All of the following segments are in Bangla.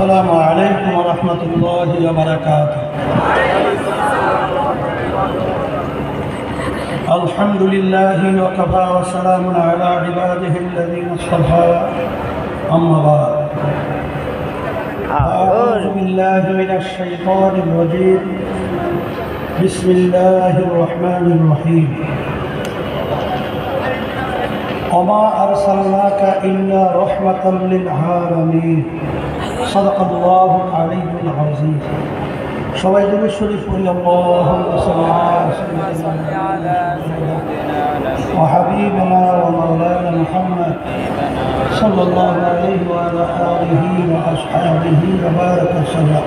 السلام عليكم ورحمة الله وبركاته. الحمد لله وكفى وسلام على عباده الذين اصطفى. أما بعد، أعوذ بالله من الشيطان الرجيم. بسم الله الرحمن الرحيم. وما أرسلناك إلا رحمة للعالمين. صدق الله العلي العظيم. সবাই দরুদ শরীফ পড়ি। আল্লাহুম্মা সাল্লি আলা সাইয়্যিদিনা ওয়া হাবিবিনা ওয়া মাওলানা মুহাম্মদ সাল্লাল্লাহু আলাইহি ওয়া আলা আলিহি ওয়া আসহাবিহি ওয়া বারাকা ওয়াসাল্লাম।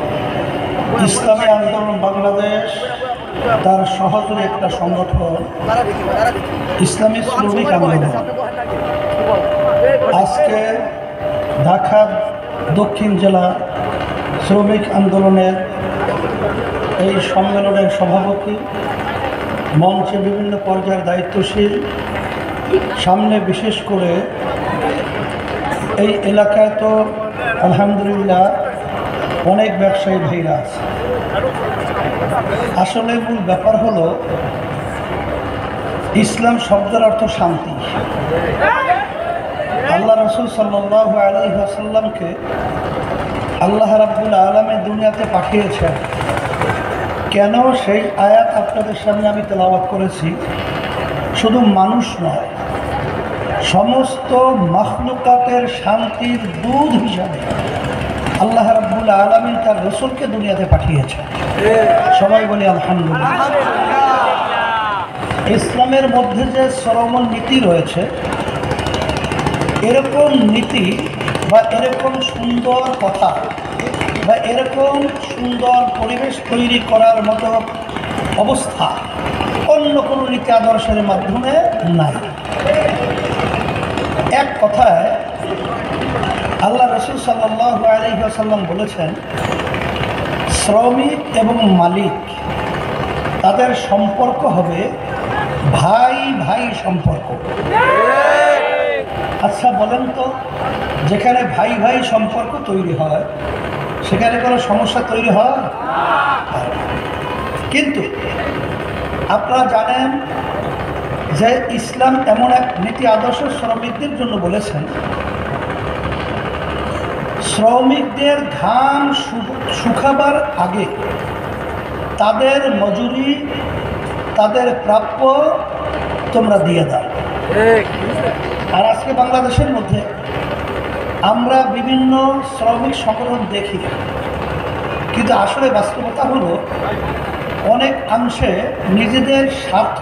ইসলামী আন্দোলন বাংলাদেশ তার সহযোগী একটা সংগঠন ইসলামী শ্রমিক আন্দোলন আজকে ঢাকা দক্ষিণ জেলা শ্রমিক আন্দোলনের এই সম্মেলনের সভাপতি, মঞ্চে বিভিন্ন পর্যায়ের দায়িত্বশীল, সামনে বিশেষ করে এই এলাকায় তো আলহামদুলিল্লাহ অনেক ব্যবসায়ী ভাইরা আছে। আসলে মূল ব্যাপার হলো ইসলাম শব্দের অর্থ শান্তি। আল্লাহ রাসূল সাল্লাল্লাহু আলাইহি ওয়াসাল্লামকে আল্লাহ রাব্বুল আলামিন দুনিয়াতে পাঠিয়েছেন কেন, সেই আয়াত আপনাদের সামনে আমি তেলাওয়াত করেছি। শুধু মানুষ নয়, সমস্ত মাখলুকাতের শান্তির দূত হিসাবে আল্লাহ রাব্বুল আলামিন তার রাসূলকে দুনিয়াতে পাঠিয়েছেন। সবাই বলি আলহামদুলিল্লাহ। ইসলামের মধ্যে যে সরমন নীতি রয়েছে, এরকম নীতি বা এরকম সুন্দর কথা বা এরকম সুন্দর পরিবেশ তৈরি করার মতো অবস্থা অন্য কোনো নীতি আদর্শের মাধ্যমে নাই। এক কথায় আল্লাহ রাসূল সাল্লাল্লাহু আলাইহি ওয়াসাল্লাম বলেছেন, শ্রমিক এবং মালিক তাদের সম্পর্ক হবে ভাই ভাই সম্পর্ক। আচ্ছা বলেন তো, যেখানে ভাই ভাই সম্পর্ক তৈরি হয় সেখানে কোনো সমস্যা তৈরি হয়? কিন্তু আপনারা জানেন যে ইসলাম এমন এক নীতি আদর্শ শ্রমিকদের জন্য বলেছেন, শ্রমিকদের ঘাম শুকাবার আগে তাদের মজুরি, তাদের প্রাপ্য তোমরা দিয়ে দাও। আর আজকে বাংলাদেশের মধ্যে আমরা বিভিন্ন শ্রমিক সংগঠন দেখি, কিন্তু আসলে বাস্তবতা হলো অনেক অংশে নিজেদের স্বার্থ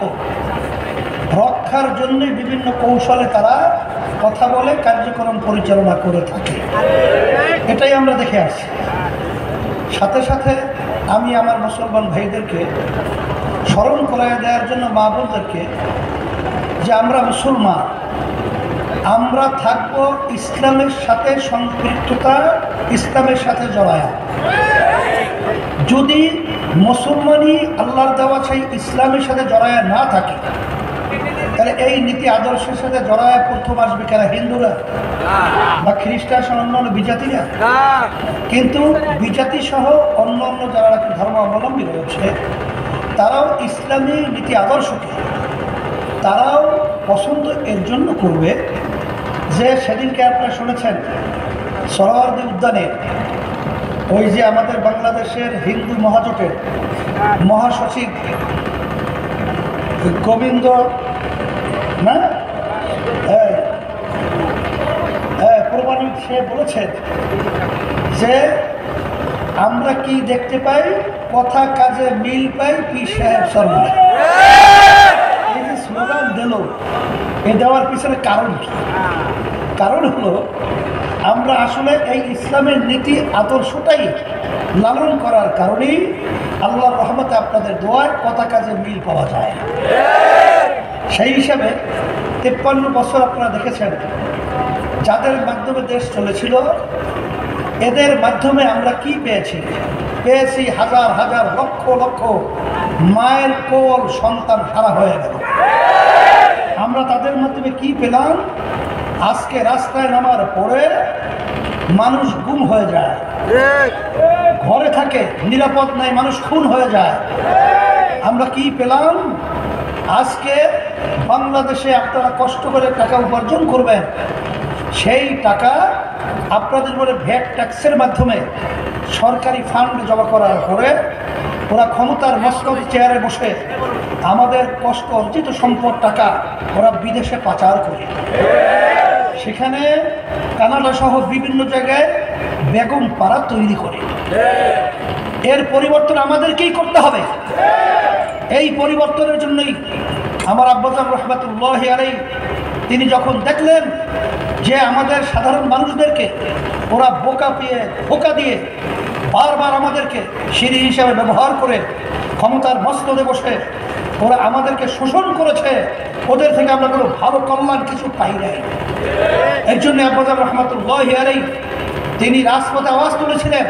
রক্ষার জন্য বিভিন্ন কৌশলে তারা কথা বলে, কার্যক্রম পরিচালনা করে থাকে। এটাই আমরা দেখে আসছি। সাথে সাথে আমি আমার মুসলমান ভাইদেরকে স্মরণ করায় দেওয়ার জন্য, মা বোনদেরকে, যে আমরা মুসলমান, আমরা থাকব ইসলামের সাথে সম্পৃক্ততা, ইসলামের সাথে জড়ায়া। যদি মুসলমানই আল্লাহর দেওয়া সেই ইসলামের সাথে জড়ায়া না থাকে, তাহলে এই নীতি আদর্শের সাথে জড়ায়া প্রথম আসবে কারা? হিন্দুরা বা খ্রিস্টান সহ অন্য বিজাতিরা। কিন্তু বিজাতি সহ অন্য অন্য যারা ধর্মাবলম্বী রয়েছে, তারাও ইসলামী নীতি আদর্শকে তারাও পছন্দ এর জন্য করবে যে সেদিনকে আপনারা শুনেছেন সোহরাওয়ার্দী উদ্যানে ওই যে আমাদের বাংলাদেশের হিন্দু মহাজোটের মহাসচিব গোবিন্দ না প্রমাণিত, সে বলেছেন যে আমরা কি দেখতে পাই, কথা কাজে মিল পাই, পীর সাহেব সর্বদা। এই যে স্লোগান দিল, এ দেওয়ার পিছনে কারণ কি? কারণ হলো আমরা আসলে এই ইসলামের নীতি আদর্শটাই লালন করার কারণেই আল্লাহর রহমতে আপনাদের দোয়ায় কথা কাজে মিল পাওয়া যায়। সেই হিসাবে 53 বছর আপনারা দেখেছেন যাদের মাধ্যমে দেশ চলেছিল, এদের মাধ্যমে আমরা কি পেয়েছি? পেয়েছি হাজার হাজার লক্ষ লক্ষ মায়ের কোল সন্তান হারা হয়ে গেল। আমরা তাদের মাধ্যমে কি পেলাম? আজকে রাস্তায় নামার পরে মানুষ গুম হয়ে যায়, ঘরে থাকে, নিরাপদ নাই, মানুষ খুন হয়ে যায়। আমরা কি পেলাম? আজকে বাংলাদেশে আপনারা কষ্ট করে টাকা উপার্জন করবেন, সেই টাকা আপনাদের উপরে ভ্যাট ট্যাক্সের মাধ্যমে সরকারি ফান্ড জমা করার পরে ওরা ক্ষমতার মস্তক চেয়ারে বসে আমাদের কষ্ট অর্জিত সম্পদ টাকা ওরা বিদেশে পাচার করে, সেখানে কানাডা সহ বিভিন্ন জায়গায় বেগম পাড়া তৈরি করে। এর পরিবর্তন আমাদেরকেই করতে হবে। এই পরিবর্তনের জন্যই আমার আব্বাজান রহমাতুল্লাহি আলাইহি তিনি যখন দেখলেন যে আমাদের সাধারণ মানুষদেরকে ওরা বোকা দিয়ে বারবার আমাদেরকে সিঁড়ি হিসাবে ব্যবহার করে ক্ষমতার মস্তদে বসে ওরা আমাদেরকে শোষণ করেছে, ওদের থেকে আমরা কোনো ভালো কল্যাণ কিছু পাই নাই। এর জন্য আব্বাজান রহমাতুল্লাহি আলাইহি তিনি রাজপথে আওয়াজ তুলেছিলেন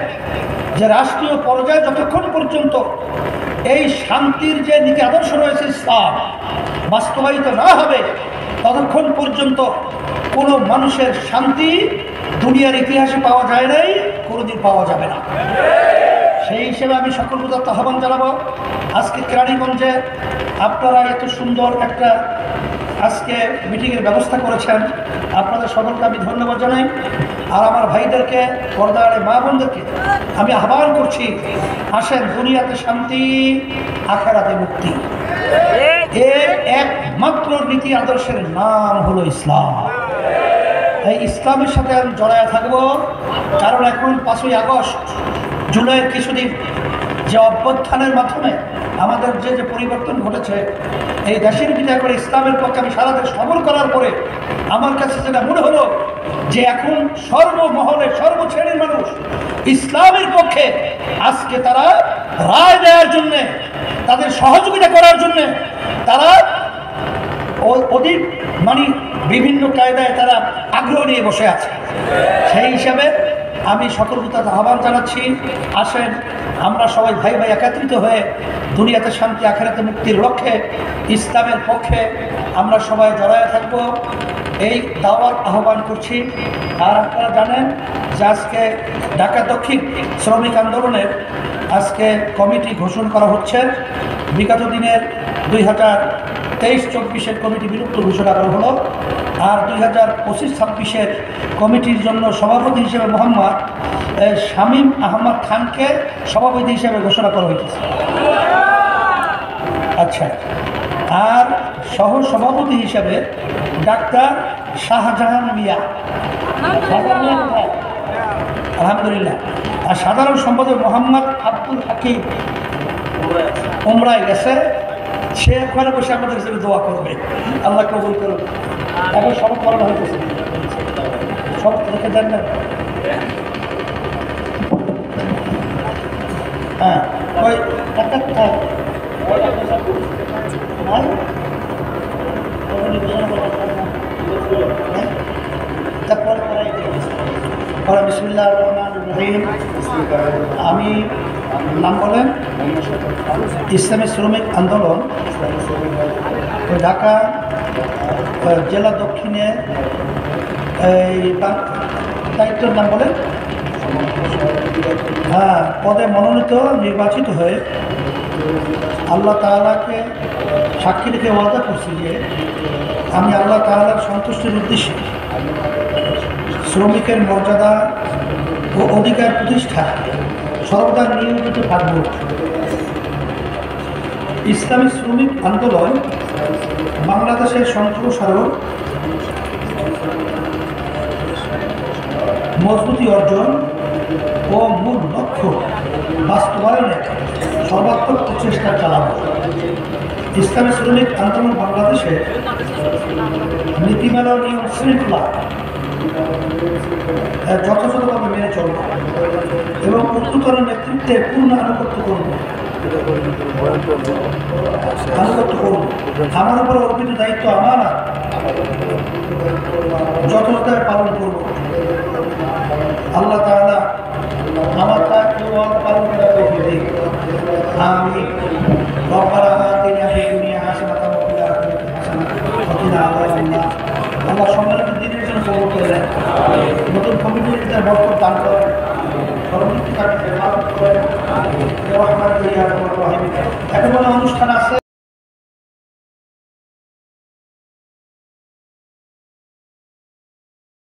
যে রাষ্ট্রীয় পর্যায়ে যতক্ষণ পর্যন্ত এই শান্তির যে নীতি আদর্শ রয়েছে ইসলাম বাস্তবায়িত না হবে, ততক্ষণ পর্যন্ত কোনো মানুষের শান্তি দুনিয়ার ইতিহাসে পাওয়া যায় নাই, কোনোদিন পাওয়া যাবে না। সেই হিসেবে আমি সকল প্রদত্ত আহ্বান জানাবো, আজকে কেরানীগঞ্জে আপনারা এত সুন্দর একটা আজকে মিটিংয়ের ব্যবস্থা করেছেন, আপনাদের সকলকে আমি ধন্যবাদ জানাই। আর আমার ভাইদেরকে, পর্দার মা বোনদেরকে আমি আহ্বান করছি, আসেন দুনিয়াতে শান্তি, আখিরাতে মুক্তি। এর একমাত্র নীতি আদর্শের নাম হলো ইসলাম। এই ইসলামের সাথে আমি জড়ায় থাকবো, কারণ এখন 5ই আগস্ট জুলাইয়ের কিছুদিন যে অভ্যুত্থানের মাধ্যমে আমাদের যে পরিবর্তন ঘটেছে, এই দেশের বিচার করে ইসলামের পক্ষে আমি সারা দেশ সফর করার পরে আমার কাছে যেটা মনে হলো যে এখন সর্বমহলে সর্বশ্রেণীর মানুষ ইসলামের পক্ষে আজকে তারা রায় দেওয়ার জন্যে, তাদের সহযোগিতা করার জন্যে তারা অধিক বিভিন্ন কায়দায় তারা আগ্রহ নিয়ে বসে আছে। সেই হিসাবে আমি সকল প্রতি আহ্বান জানাচ্ছি, আসেন আমরা সবাই ভাই ভাই একত্রিত হয়ে দুনিয়াতে শান্তি আখিরাতে মুক্তির লক্ষ্যে ইসলামের পক্ষে আমরা সবাই জড়ায় থাকব, এই দাওয়াত আহ্বান করছি। আর আপনারা জানেন যে আজকে ঢাকা দক্ষিণ শ্রমিক আন্দোলনের আজকে কমিটি ঘোষণা করা হচ্ছে। বিগত দিনের 2023-24 কমিটি বিলুপ্ত ঘোষণা করা হলো, আর 2025-26 কমিটির জন্য সভাপতি হিসেবে মোহাম্মদ শামীম আহমদ খানকে সভাপতি হিসেবে ঘোষণা করা হয়েছে। আচ্ছা, আর সহ সভাপতি হিসেবে ডাক্তার শাহজাহান মিয়া, আলহামদুলিল্লাহ। আর সাধারণ সম্পাদক মোহাম্মদ আব্দুল হাকিম উমরায় গেছে, সে ওখানে বসে আমাদের হিসেবে দোয়া করবে, আল্লাহ কবুল করুন। এখন সব করানো হইতেছে, সব রেখে দেন না। হ্যাঁ, ওই বিসমিল্লাহ রহমান রহিম। আমি নাম বলেন ইসলামী শ্রমিক আন্দোলন ঢাকা জেলা দক্ষিণে এই দায়িত্বের নাম বলেন, হ্যাঁ, পদে মনোনীত নির্বাচিত হয়ে আল্লাহ তাআলাকে সাক্ষী রেখে ওয়াদা করছি যে আমি আল্লাহ তাআলার সন্তুষ্টির উদ্দেশ্যে শ্রমিকের মর্যাদা ও অধিকার প্রতিষ্ঠা সর্বদা নিয়োজিত থাকব। ইসলামী শ্রমিক আন্দোলন বাংলাদেশের সম্প্রসারণ, মজবুতি অর্জন ও মূল লক্ষ্য বাস্তবায়নে সর্বাত্মক প্রচেষ্টা চালাব। ইসলামী শ্রমিক আন্দোলন বাংলাদেশে নীতিমালা নিয়ম শৃঙ্খলা যথাযথভাবে মেনে চলব এবং উচ্চতর নেতৃত্বে পূর্ণ আনুগত্য করব। আমার উপর অর্পিত দায়িত্ব আমার যথাযথভাবে পালন করব। আল্লাহ তাআলা আমার পালন করার তৌফিক দিন। আমিন। রব্বানা আতিনা ফিদ দুনিয়া হাসানাতাও ওয়া ফিল আখিরাতি হাসানাতাও ওয়া কিনা আযাবান্নার। আল্লাহ সম্মানিত দিনের জন্য কবুল করে নেন। নতুন কমিটির বরকত দান করেন। এখন অনুষ্ঠান আছে।